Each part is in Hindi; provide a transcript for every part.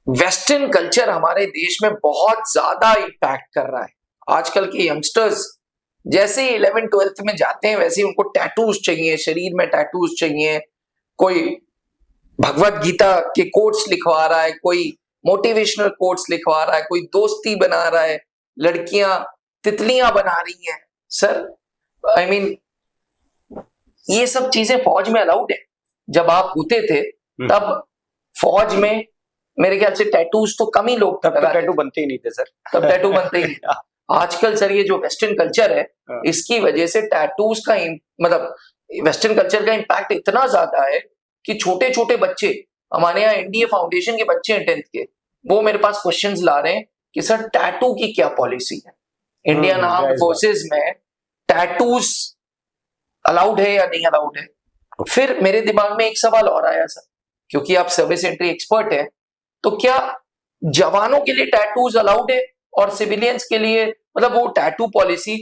वेस्टर्न कल्चर हमारे देश में बहुत ज्यादा इम्पैक्ट कर रहा है। आजकल के यंगस्टर्स जैसे ही 11th-12th में जाते हैं वैसे ही उनको टैटूज चाहिए, शरीर में टैटूज चाहिए। कोई भगवत गीता के कोट्स लिखवा रहा है, कोई मोटिवेशनल कोट्स लिखवा रहा है, कोई दोस्ती बना रहा है, लड़कियां तितलियां बना रही हैं। सर आई मीन ये सब चीजें फौज में अलाउड है। जब आप होते थे तब फौज में मेरे ख्याल से टैटूज तो कम ही लोग तब टैटू बनते ही नहीं थे सर। तब टैटू बनते ही नहीं। आजकल सर ये जो वेस्टर्न कल्चर है इसकी वजह से टैटूज का मतलब वेस्टर्न कल्चर का इम्पैक्ट इतना ज्यादा है कि छोटे छोटे बच्चे, हमारे यहाँ एनडीए फाउंडेशन के बच्चे हैं 10th के, वो मेरे पास क्वेश्चंस ला रहे हैं कि सर टैटू की क्या पॉलिसी है, इंडियन आर्म्ड फोर्सेस में टैटूज अलाउड है या नहीं अलाउड है। फिर मेरे दिमाग में एक सवाल और आया सर, क्योंकि आप सर्विस एंट्री एक्सपर्ट है, तो क्या जवानों के लिए टैटूज अलाउड है और सिविलियंस के लिए, मतलब वो टैटू पॉलिसी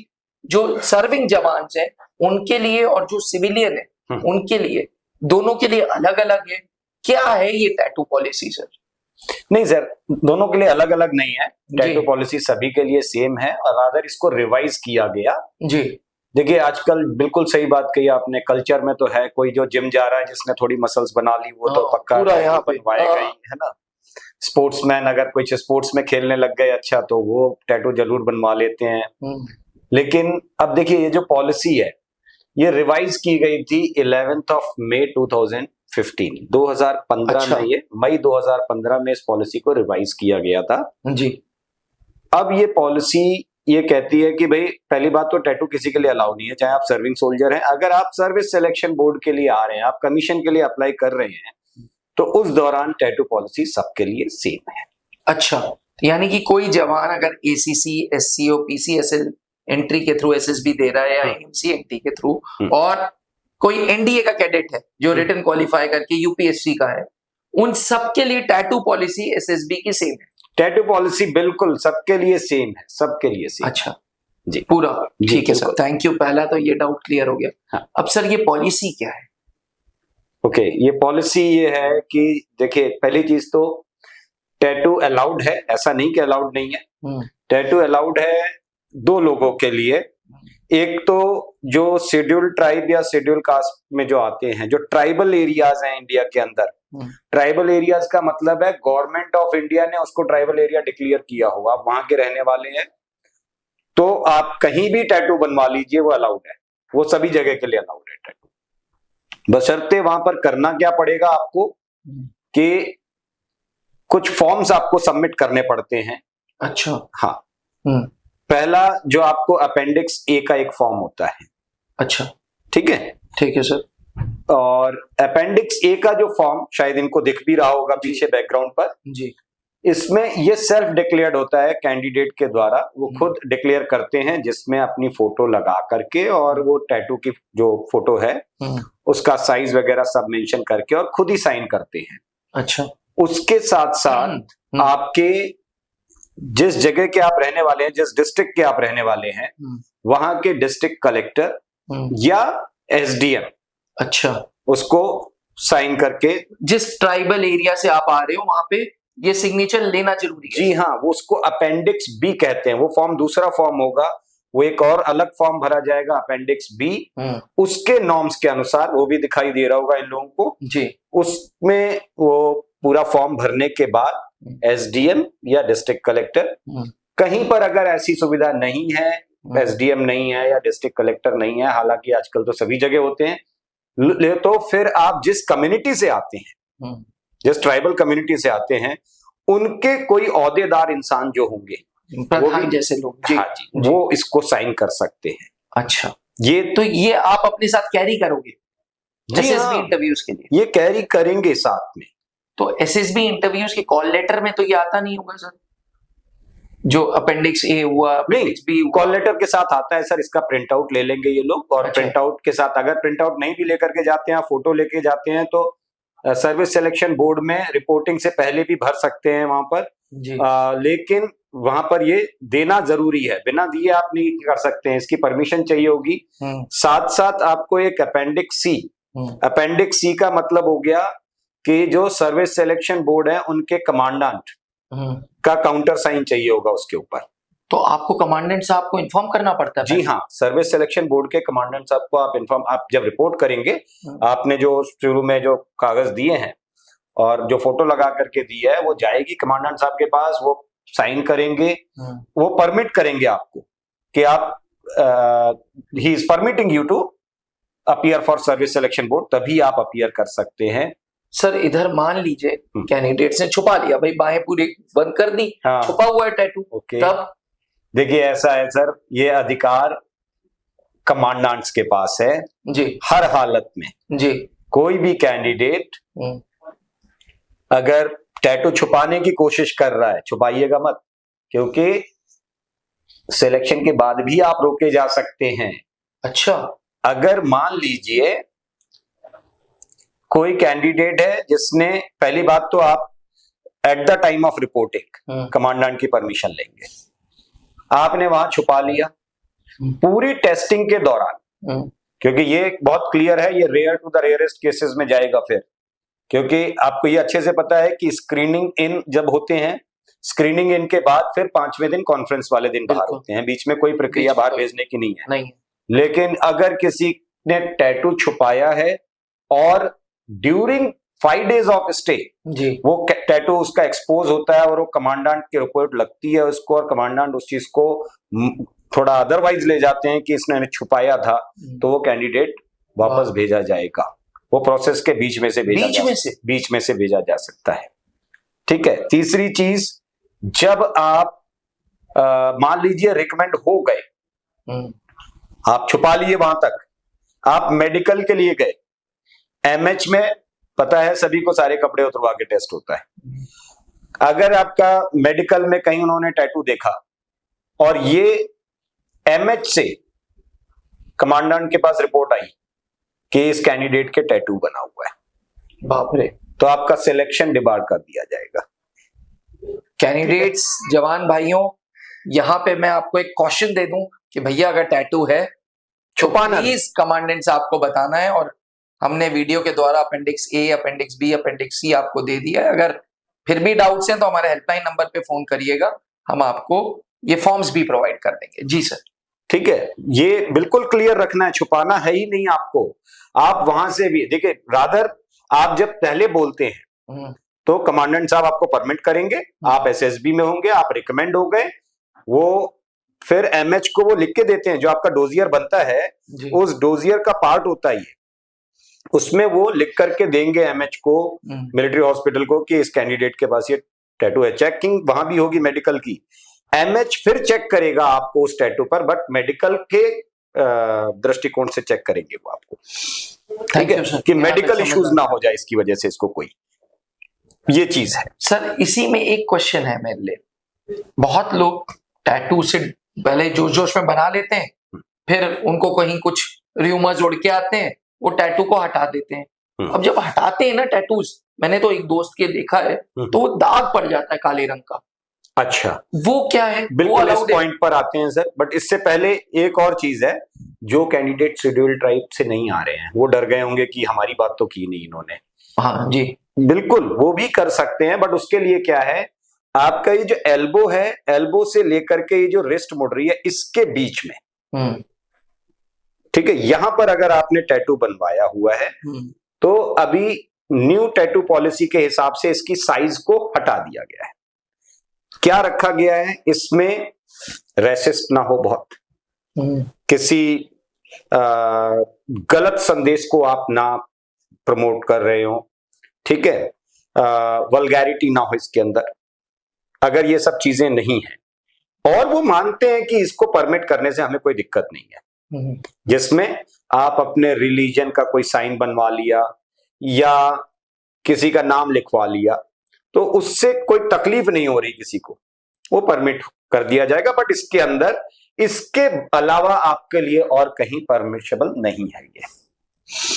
जो सर्विंग जवान है उनके लिए और जो सिविलियन है उनके लिए, दोनों के लिए अलग अलग है? क्या है ये टैटू पॉलिसी सर? नहीं सर, दोनों के लिए अलग अलग नहीं है। टैटू पॉलिसी सभी के लिए सेम है और रादर इसको रिवाइज किया गया। जी देखिए आजकल बिल्कुल सही बात कही आपने, कल्चर में तो है, कोई जो जिम जा रहा है जिसने थोड़ी मसल्स बना ली वो तो पक्का बनवाएगा ही, है ना। स्पोर्ट्समैन अगर कुछ स्पोर्ट्स में खेलने लग गए अच्छा तो वो टैटू जरूर बनवा लेते हैं। लेकिन अब देखिए ये जो पॉलिसी है ये रिवाइज की गई थी 11th May 2015 2015 अच्छा। में, ये मई 2015 में इस पॉलिसी को रिवाइज किया गया था जी। अब ये पॉलिसी ये कहती है कि भाई पहली बात तो टैटू किसी के लिए अलाउ नहीं है, चाहे आप सर्विंग सोल्जर हैं। अगर आप सर्विस सिलेक्शन बोर्ड के लिए आ रहे हैं, आप कमीशन के लिए अप्लाई कर रहे हैं, तो उस दौरान टैटू पॉलिसी सबके लिए सेम है। अच्छा, यानी कि कोई जवान अगर एसीसी, एससीओ, पीसीएसएल एंट्री के थ्रू एसएसबी दे रहा है या एमसीएनटी के थ्रू, और कोई एनडीए का कैडेट है जो रिटन क्वालिफाई करके यूपीएससी का है, उन सबके लिए टैटू पॉलिसी एसएसबी की सेम है। टैटू पॉलिसी बिल्कुल सबके लिए सेम है, सबके लिए सेम। अच्छा जी पूरा ठीक है सर, थैंक यू। पहला तो ये डाउट क्लियर हो गया। हाँ। अब सर ये पॉलिसी क्या है? ओके, ये पॉलिसी ये है कि देखिए पहली चीज तो टैटू अलाउड है, ऐसा नहीं कि अलाउड नहीं है। टैटू अलाउड है दो लोगों के लिए, एक तो जो शेड्यूल ट्राइब या शेड्यूल कास्ट में जो आते हैं, जो ट्राइबल एरियाज हैं इंडिया के अंदर। ट्राइबल एरियाज का मतलब है गवर्नमेंट ऑफ इंडिया ने उसको ट्राइबल एरिया डिक्लेयर किया हुआ, आप वहां के रहने वाले हैं तो आप कहीं भी टैटू बनवा लीजिए, वो अलाउड है, वो सभी जगह के लिए अलाउड है टैटू। बशर्ते वहां पर करना क्या पड़ेगा आपको कि कुछ फॉर्म्स आपको सबमिट करने पड़ते हैं। अच्छा। हाँ, पहला जो आपको अपेंडिक्स ए का एक फॉर्म होता है। अच्छा ठीक है, ठीक है सर। और अपेंडिक्स ए का जो फॉर्म शायद इनको दिख भी रहा होगा पीछे बैकग्राउंड पर जी, इसमें ये सेल्फ डिक्लेयर्ड होता है कैंडिडेट के द्वारा, वो खुद डिक्लेयर करते हैं, जिसमें अपनी फोटो लगा करके और वो टैटू की जो फोटो है उसका साइज वगैरह सब मेंशन करके और खुद ही साइन करते हैं। अच्छा। उसके साथ साथ आपके जिस जगह के आप रहने वाले हैं, जिस डिस्ट्रिक्ट के आप रहने वाले हैं, वहां के डिस्ट्रिक्ट कलेक्टर या एसडीएम, अच्छा, उसको साइन करके, जिस ट्राइबल एरिया से आप आ रहे हो वहां पे ये सिग्नेचर लेना जरूरी है। जी हाँ, वो उसको अपेंडिक्स बी कहते हैं। वो फॉर्म दूसरा फॉर्म होगा, वो एक और अलग फॉर्म भरा जाएगा अपेंडिक्स बी, उसके नॉर्म्स के अनुसार, वो भी दिखाई दे रहा होगा इन लोगों को जी। उसमें वो पूरा फॉर्म भरने के बाद एसडीएम या डिस्ट्रिक्ट कलेक्टर, कहीं पर अगर ऐसी सुविधा नहीं है, एसडीएम नहीं है या डिस्ट्रिक्ट कलेक्टर नहीं है, हालांकि आजकल तो सभी जगह होते हैं, तो फिर आप जिस कम्युनिटी से आते हैं, जिस ट्राइबल कम्युनिटी से आते हैं, उनके कोई ओहदेदार इंसान जो होंगे, प्रधान जैसे लोग, जी, हाँ जी, वो इसको साइन कर सकते हैं। अच्छा, ये तो ये आप अपने साथ कैरी करोगे एसएसबी इंटरव्यूज के लिए? ये कैरी करेंगे साथ में। तो एसएसबी इंटरव्यूज के कॉल लेटर में तो ये आता नहीं होगा सर, जो अपेंडिक्स ए हुआ, अपेंडिक्स बी हुआ? कॉल लेटर के साथ आता है सर, इसका प्रिंट आउट ले लेंगे ये लोग, और प्रिंट आउट के साथ, अगर प्रिंट आउट नहीं भी लेकर के जाते हैं, फोटो लेके जाते हैं, तो सर्विस सिलेक्शन बोर्ड में रिपोर्टिंग से पहले भी भर सकते हैं वहां पर जी। लेकिन वहां पर ये देना जरूरी है, बिना दिए आप नहीं कर सकते हैं, इसकी परमिशन चाहिए होगी। साथ साथ आपको एक अपेंडिक्स सी, अपेंडिक्स सी का मतलब हो गया कि जो सर्विस सिलेक्शन बोर्ड है उनके कमांडेंट का काउंटर साइन चाहिए होगा उसके ऊपर। तो आपको कमांडेंट साहब को इन्फॉर्म करना पड़ता है? जी हाँ, सर्विस सिलेक्शन बोर्ड के कमांडेंट साहब को आप जब रिपोर्ट करेंगे, आपने जो शुरू में जो कागज दिए हैं और जो फोटो लगा करके दिया है वो जाएगी कमांडेंट साहब के पास, वो साइन करेंगे, वो परमिट करेंगे आपको कि आप ही is permitting you to appear for service selection board, तभी आप अपीयर कर सकते हैं। सर इधर मान लीजिए कैंडिडेट्स ने छुपा लिया, भाई बाहें पूरी बंद कर दी, हाँ, छुपा हुआ है टैटू, तब देखिए ऐसा है सर, ये अधिकार कमांडेंट्स के पास है जी, हर हालत में जी। कोई भी कैंडिडेट अगर टैटू छुपाने की कोशिश कर रहा है, छुपाइएगा मत, क्योंकि सिलेक्शन के बाद भी आप रोके जा सकते हैं। अच्छा, अगर मान लीजिए कोई कैंडिडेट है जिसने, पहली बात तो आप at the time of reporting commandant की परमिशन लेंगे, आपने वहां छुपा लिया पूरी टेस्टिंग के दौरान, क्योंकि ये बहुत क्लियर है, ये rare to the rarest cases में जाएगा फिर, क्योंकि आपको ये अच्छे से पता है कि स्क्रीनिंग इन जब होते हैं, स्क्रीनिंग इन के बाद फिर 5वें दिन कॉन्फ्रेंस वाले दिन बाहर होते हैं, बीच में कोई प्रक्रिया बाहर भेजने की नहीं है। नहीं। लेकिन अगर किसी ने टैटू छुपाया है और ड्यूरिंग 5 days ऑफ स्टे जी, वो टैटू उसका एक्सपोज होता है और वो कमांडेंट की रिपोर्ट लगती है उसको, और कमांडेंट उस चीज को थोड़ा अदरवाइज ले जाते हैं कि इसने छुपाया था, तो वो कैंडिडेट वापस भेजा जाएगा। वो प्रोसेस के बीच में से भेजा जा सकता है। ठीक है। तीसरी चीज, जब आप मान लीजिए रिकमेंड हो गए, आप छुपा लिए वहां तक, आप मेडिकल के लिए गए, एमएच में पता है सभी को सारे कपड़े उतरवा के टेस्ट होता है। अगर आपका मेडिकल में कहीं उन्होंने टैटू देखा और ये एमएच से कमांडेंट के पास रिपोर्ट आई कि इस कैंडिडेट के टैटू बना हुआ है, बाप रे, तो आपका सिलेक्शन डिबार कर दिया जाएगा। कैंडिडेट्स, जवान भाइयों, यहां पे मैं आपको एक क्वेश्चन दे दूं कि भैया अगर टैटू है छुपाना, प्लीज कमांडेंट से आपको बताना है, और हमने वीडियो के द्वारा अपेंडिक्स ए, अपेंडिक्स बी, अपेंडिक्स सी आपको दे दिया है। अगर फिर भी डाउट्स हैं तो हमारे हेल्पलाइन नंबर पे फोन करिएगा, हम आपको ये फॉर्म्स भी प्रोवाइड कर देंगे। जी सर। ठीक है, ये बिल्कुल क्लियर रखना है, छुपाना है ही नहीं आपको। आप वहां से भी देखिए, रादर आप जब पहले बोलते हैं तो कमांडेंट साहब आपको परमिट करेंगे, आप एसएसबी में होंगे, आप रिकमेंड हो गए, वो फिर एमएच को वो लिख के देते हैं, जो आपका डोजियर बनता है उस डोजियर का पार्ट होता है ये, उसमें वो लिख करके देंगे एमएच को, मिलिट्री हॉस्पिटल को, कि इस कैंडिडेट के पास ये टैटू है। चेकिंग वहां भी होगी मेडिकल की, एमएच फिर चेक करेगा आपको उस टैटू पर, बट मेडिकल के दृष्टिकोण से चेक करेंगे वो आपको। ठीक है, कि मेडिकल इश्यूज ना हो जाए इसकी वजह से इसको कोई, ये चीज है सर। इसी में एक क्वेश्चन है मेरे लिए, बहुत लोग टैटू से पहले जोश जोश में बना लेते हैं, फिर उनको कहीं कुछ र्यूमर्स उड़ के आते हैं, वो टैटू को हटा देते हैं। अब जब हटाते हैं ना टैटूज, मैंने तो एक दोस्त के देखा है, तो वो दाग पड़ जाता है काले रंग का। अच्छा, वो क्या है? बिल्कुल इस पॉइंट पर आते हैं सर, बट इससे पहले एक और चीज है, जो कैंडिडेट शेड्यूल ट्राइब से नहीं आ रहे हैं वो डर गए होंगे कि हमारी बात तो की नहीं इन्होंने। हाँ जी, बिल्कुल वो भी कर सकते हैं, बट उसके लिए क्या है, आपका ये जो एल्बो है, एल्बो से लेकर के ये जो रिस्ट मुड़ रही है, इसके बीच में, ठीक है, यहां पर अगर आपने टैटू बनवाया हुआ है तो अभी न्यू टैटू पॉलिसी के हिसाब से इसकी साइज को हटा दिया गया है। क्या रखा गया है इसमें, रेसिस्ट ना हो बहुत, किसी गलत संदेश को आप ना प्रमोट कर रहे हो, ठीक है, वल्गैरिटी ना हो इसके अंदर, अगर ये सब चीजें नहीं है, और वो मानते हैं कि इसको परमिट करने से हमें कोई दिक्कत नहीं है, जिसमें आप अपने रिलीजन का कोई साइन बनवा लिया या किसी का नाम लिखवा लिया, तो उससे कोई तकलीफ नहीं हो रही किसी को, वो परमिट कर दिया जाएगा। बट इसके अंदर, इसके अलावा आपके लिए और कहीं परमिशेबल नहीं है ये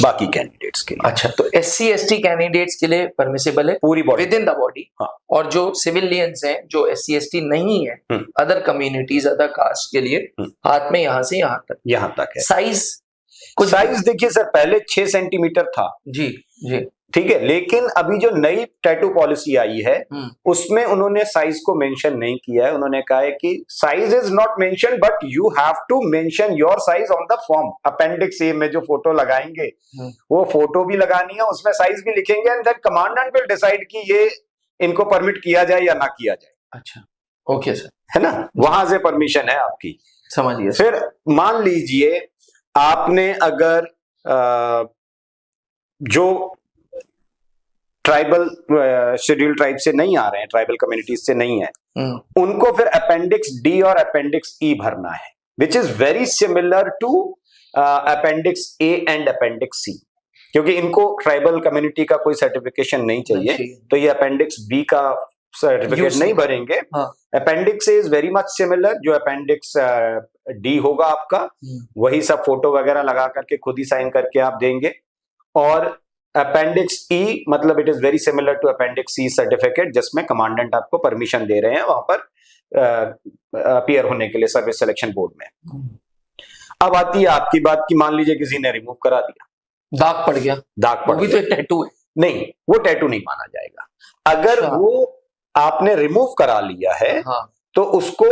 बाकी कैंडिडेट्स के लिए। अच्छा, तो SC ST कैंडिडेट्स के लिए परमिसेबल है पूरी body, with in the body. हाँ। और जो सिविलियंस हैं, जो SC ST नहीं है, अदर कम्युनिटीज, अदर कास्ट के लिए हाथ में यहां से यहां तक है। साइज साइज देखिए सर, पहले 6 सेंटीमीटर था जी जी, ठीक है, लेकिन अभी जो नई टैटू पॉलिसी आई है उसमें उन्होंने साइज को मेंशन नहीं किया है। उन्होंने कहा है कि size is not mention but you have to mention your size on the form. Appendix A में जो फोटो लगाएंगे वो फोटो भी लगानी है, उसमें साइज भी लिखेंगे and then commandant will decide कि ये इनको परमिट किया जाए या ना किया जाए। अच्छा, ओके सर, है ना, वहां से परमिशन है आपकी, समझिए। फिर मान लीजिए आपने अगर जो ट्राइबल शेड्यूल ट्राइब से नहीं आ रहे हैं, ट्राइबल कम्युनिटीज से नहीं है, उनको फिर अपेंडिक्स डी और अपेंडिक्स ई भरना है, which is very similar to appendix A and appendix C, क्योंकि इनको ट्राइबल कम्युनिटी का कोई सर्टिफिकेशन नहीं चाहिए, तो ये अपेंडिक्स बी का सर्टिफिकेट नहीं भरेंगे। Appendix is very much similar, जो अपेंडिक्स डी होगा आपका वही सब फोटो वगैरह लगा करके खुद ही साइन करके आप देंगे। और अपेंडिक्स ई मतलब it is very similar to appendix C certificate, जिसमें कमांडेंट आपको परमिशन दे रहे हैं वहां पर अपीयर होने के लिए सर्विस सिलेक्शन बोर्ड में। अब आती है आपकी बात कि मान लीजिए किसी ने रिमूव करा दिया, दाग पड़ गया, दाग पड़ गया, तो एक टैटू है। नहीं, वो टैटू नहीं माना जाएगा। अगर वो आपने रिमूव करा लिया है तो उसको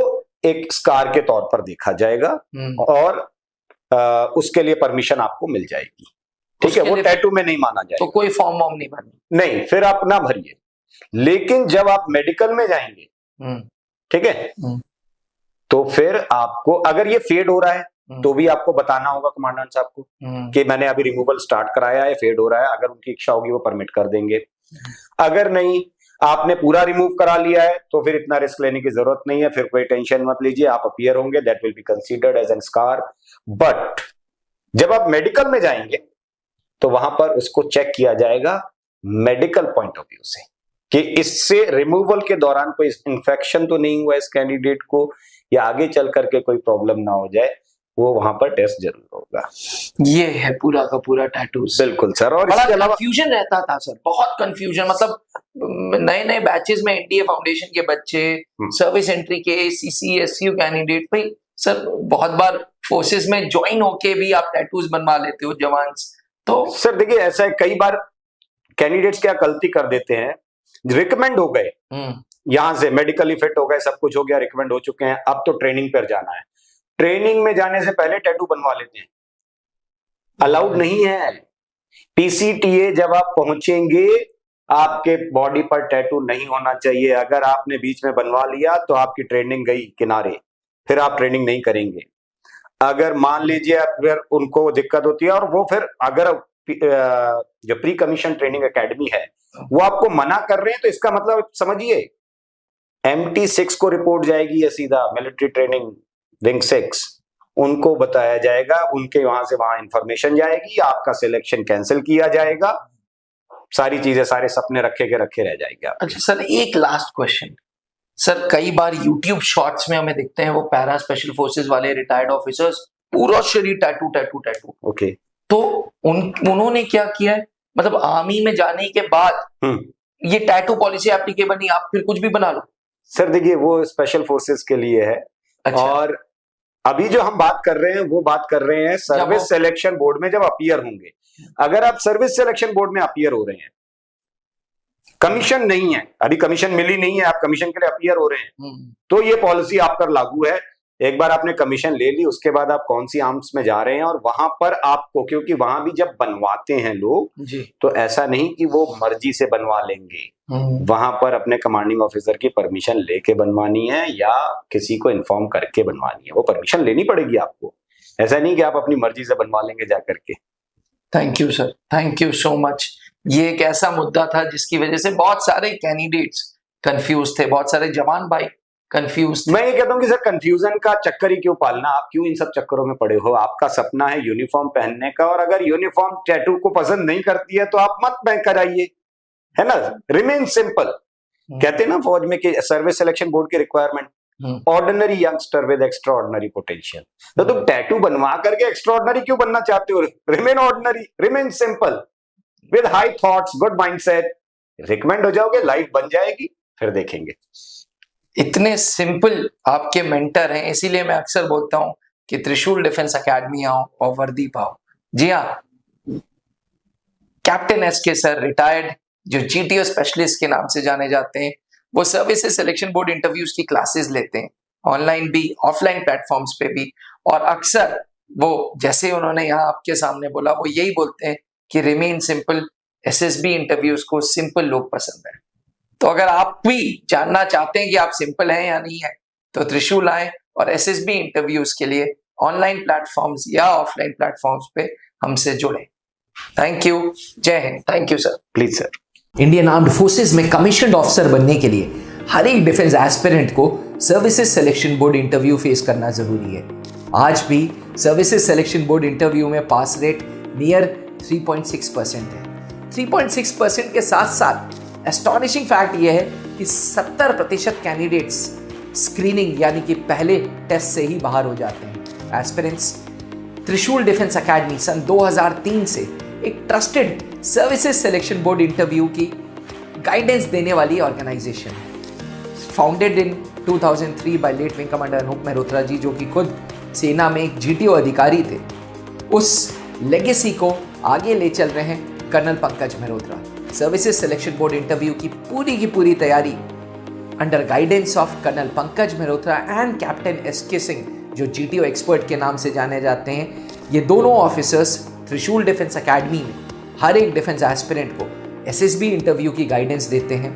एक स्कार के तौर पर देखा जाएगा और उसके लिए परमिशन आपको मिल जाएगी, ठीक है, वो टैटू में नहीं माना जाएगा। तो कोई फॉर्म वॉर्म नहीं भरना? नहीं, फिर आप ना भरिए। लेकिन जब आप मेडिकल में जाएंगे, ठीक है, तो फिर आपको अगर ये फेड हो रहा है तो भी आपको बताना होगा कमांडेंट साहब को कि मैंने अभी रिमूवल स्टार्ट कराया है, फेड हो रहा है। अगर उनकी इच्छा होगी वो परमिट कर देंगे। अगर नहीं, आपने पूरा रिमूव करा लिया है तो फिर इतना रिस्क लेने की जरूरत नहीं है, फिर कोई टेंशन मत लीजिए, आप अपीयर होंगे, that will be considered as an scar. But जब आप मेडिकल में जाएंगे तो वहां पर उसको चेक किया जाएगा मेडिकल पॉइंट ऑफ व्यू से कि इससे रिमूवल के दौरान कोई इन्फेक्शन तो नहीं हुआ इस कैंडिडेट को, या आगे चल करके कोई प्रॉब्लम ना हो जाए, वो वहां पर टेस्ट जरूर होगा। ये है पूरा का पूरा टैटू। बिल्कुल सर। और बड़ा कंफ्यूजन रहता था सर, बहुत कंफ्यूजन, मतलब नए नए बैचेस में एनडीए फाउंडेशन के बच्चे, सर्विस एंट्री के सीसीएसयू कैंडिडेट, भाई सर बहुत बार फोर्सेस में ज्वाइन होके भी आप टैटूज बनवा लेते हो जवान। तो सर देखिए, ऐसा है कई बार कैंडिडेट्स क्या गलती कर देते हैं, रिकमेंड हो गए, यहां से मेडिकली फिट हो गए, सब कुछ हो गया, रिकमेंड हो चुके हैं, अब तो ट्रेनिंग पर जाना है, ट्रेनिंग में जाने से पहले टैटू बनवा लेते हैं। अलाउड नहीं है। पीसीटीए जब आप पहुंचेंगे आपके बॉडी पर टैटू नहीं होना चाहिए। अगर आपने बीच में बनवा लिया तो आपकी ट्रेनिंग गई किनारे, फिर आप ट्रेनिंग नहीं करेंगे। अगर मान लीजिए अगर उनको दिक्कत होती है और वो फिर अगर जो प्री कमीशन ट्रेनिंग एकेडमी है वो आपको मना कर रहे हैं, तो इसका मतलब समझिए MT6 को रिपोर्ट जाएगी या सीधा मिलिट्री ट्रेनिंग विंग 6 उनको बताया जाएगा, उनके वहां से वहां इंफॉर्मेशन जाएगी, आपका सिलेक्शन कैंसिल किया जाएगा, सारी चीजें, सारे सपने रखे के रखे रह जाएंगे। अच्छा सर, एक लास्ट क्वेश्चन सर, कई बार यूट्यूब शॉर्ट्स में हमें दिखते हैं वो पैरा स्पेशल फोर्सेस वाले रिटायर्ड ऑफिसर्स, पूरा शरीर टैटू टैटू टैटू। ओके, तो उन्होंने क्या किया है, मतलब आर्मी में जाने के बाद ये टैटू पॉलिसी एप्लीकेबल नहीं, आप फिर कुछ भी बना लो? सर देखिए, वो स्पेशल फोर्सेस के लिए है। अच्छा। और अभी जो हम बात कर रहे हैं वो बात कर रहे हैं सर्विस सिलेक्शन बोर्ड में जब अपीयर होंगे। अगर आप सर्विस सिलेक्शन बोर्ड में अपीयर हो रहे हैं, कमीशन नहीं है, अभी कमीशन मिली नहीं है, आप कमीशन के लिए अपीयर हो रहे हैं, तो ये पॉलिसी आप पर लागू है। एक बार आपने कमीशन ले ली, उसके बाद आप कौन सी आर्म्स में जा रहे हैं, और वहां पर आपको, क्योंकि वहां भी जब बनवाते हैं लोग तो ऐसा नहीं कि वो मर्जी से बनवा लेंगे, वहां पर अपने कमांडिंग ऑफिसर की परमिशन लेके बनवानी है या किसी को इन्फॉर्म करके बनवानी है, वो परमिशन लेनी पड़ेगी आपको। ऐसा नहीं कि आप अपनी मर्जी से बनवा लेंगे जा करके। Thank you sir, thank you so much. ये एक ऐसा मुद्दा था जिसकी वजह से बहुत सारे कैंडिडेट्स कंफ्यूज थे, बहुत सारे जवान भाई कंफ्यूज। मैं ये कहता हूँ कि सर कंफ्यूजन का चक्कर ही क्यों पालना, आप क्यों इन सब चक्करों में पड़े हो? आपका सपना है यूनिफॉर्म पहनने का, और अगर यूनिफॉर्म टैटू को पसंद नहीं करती है तो आप मत बैंक कराइए, है ना, रिमेन सिंपल। कहते हैं ना फौज में कि सर्विस सिलेक्शन बोर्ड की requirement, ordinary youngster with extra ordinary potential. तो तुम टैटू बनवा करके एक्स्ट्रा ऑर्डिनरी क्यों बनना चाहते हो? Remain ordinary, remain simple with high thoughts, good mindset, recommend हो जाओगे, लाइफ बन जाएगी, फिर देखेंगे। इतने सिंपल आपके मेंटर हैं, इसीलिए मैं अक्सर बोलता हूं कि त्रिशूल डिफेंस एकेडमी आओ और वर्दी पाओ। जी हाँ, कैप्टन एसके सर रिटायर्ड, जो जीटीओ स्पेशलिस्ट के नाम से जाने जाते हैं, वो सर्विसेज सिलेक्शन बोर्ड इंटरव्यूज की क्लासेस लेते हैं, ऑनलाइन भी ऑफलाइन प्लेटफॉर्म्स पे भी। और अक्सर वो, जैसे उन्होंने यहाँ आपके सामने बोला, वो यही बोलते हैं कि रिमेन सिंपल, एसएसबी इंटरव्यूज को सिंपल लोग पसंद है। तो अगर आप भी जानना चाहते हैं कि आप सिंपल हैं या नहीं है, तो त्रिशूल आए और एसएसबी इंटरव्यूज के लिए ऑनलाइन प्लेटफॉर्म्स या ऑफलाइन प्लेटफॉर्म्स पे हमसे जुड़े। थैंक यू, जय Hind. Thank you sir. Please sir. Indian armed forces में कमीशन्ड ऑफिसर बनने के लिए हर एक डिफेंस एस्पिरेंट को services selection board interview face करना जरूरी है। आज भी सर्विसेज सिलेक्शन बोर्ड इंटरव्यू में पास रेट नियर 3.6% है। 3.6% के साथ साथ एस्टॉनिशिंग फैक्ट यह है कि 70% कैंडिडेट्स स्क्रीनिंग यानी कि पहले टेस्ट से ही बाहर हो जाते हैं। एस्पिरेंट्स त्रिशूल डिफेंस एकेडमी सन 2003 से एक trusted services selection board interview की गाइडेंस देने वाली ऑर्गेनाइजेशन है। Founded in 2003 by late wing commander Anoop Mehrotra ji, जो कि खुद सेना में एक जीटीओ अधिकारी थे। उस लेगेसी को आगे ले चल रहे हैं colonel Pankaj Mehrotra. Services selection board interview की पूरी तैयारी under guidance of colonel Pankaj Mehrotra and captain SK Singh, जो जीटीओ एक्सपर्ट के नाम से जाने जाते हैं। ये दोनों ऑफिसर्स त्रिशूल डिफेंस एकेडमी में हर एक डिफेंस एस्पिरेंट को एसएसबी इंटरव्यू की गाइडेंस देते हैं।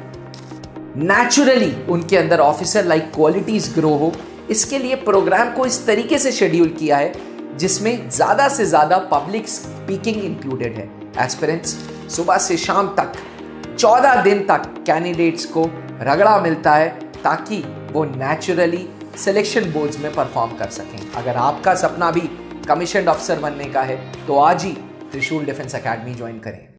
नेचुरली उनके अंदर ऑफिसर लाइक क्वालिटीज ग्रो हो, इसके लिए प्रोग्राम को इस तरीके से शेड्यूल किया है जिसमें ज़्यादा से ज़्यादा पब्लिक स्पीकिंग इंक्लूडेड है। एस्पिरेंट्स सुबह से शाम तक 14 दिन तक कैंडिडेट्स को रगड़ा मिलता है ताकि वो नेचुरली सिलेक्शन बोर्ड्स में परफॉर्म कर सकें। अगर आपका सपना भी कमीशन्ड ऑफिसर बनने का है तो आज ही त्रिशूल डिफेंस एकेडमी ज्वाइन करें।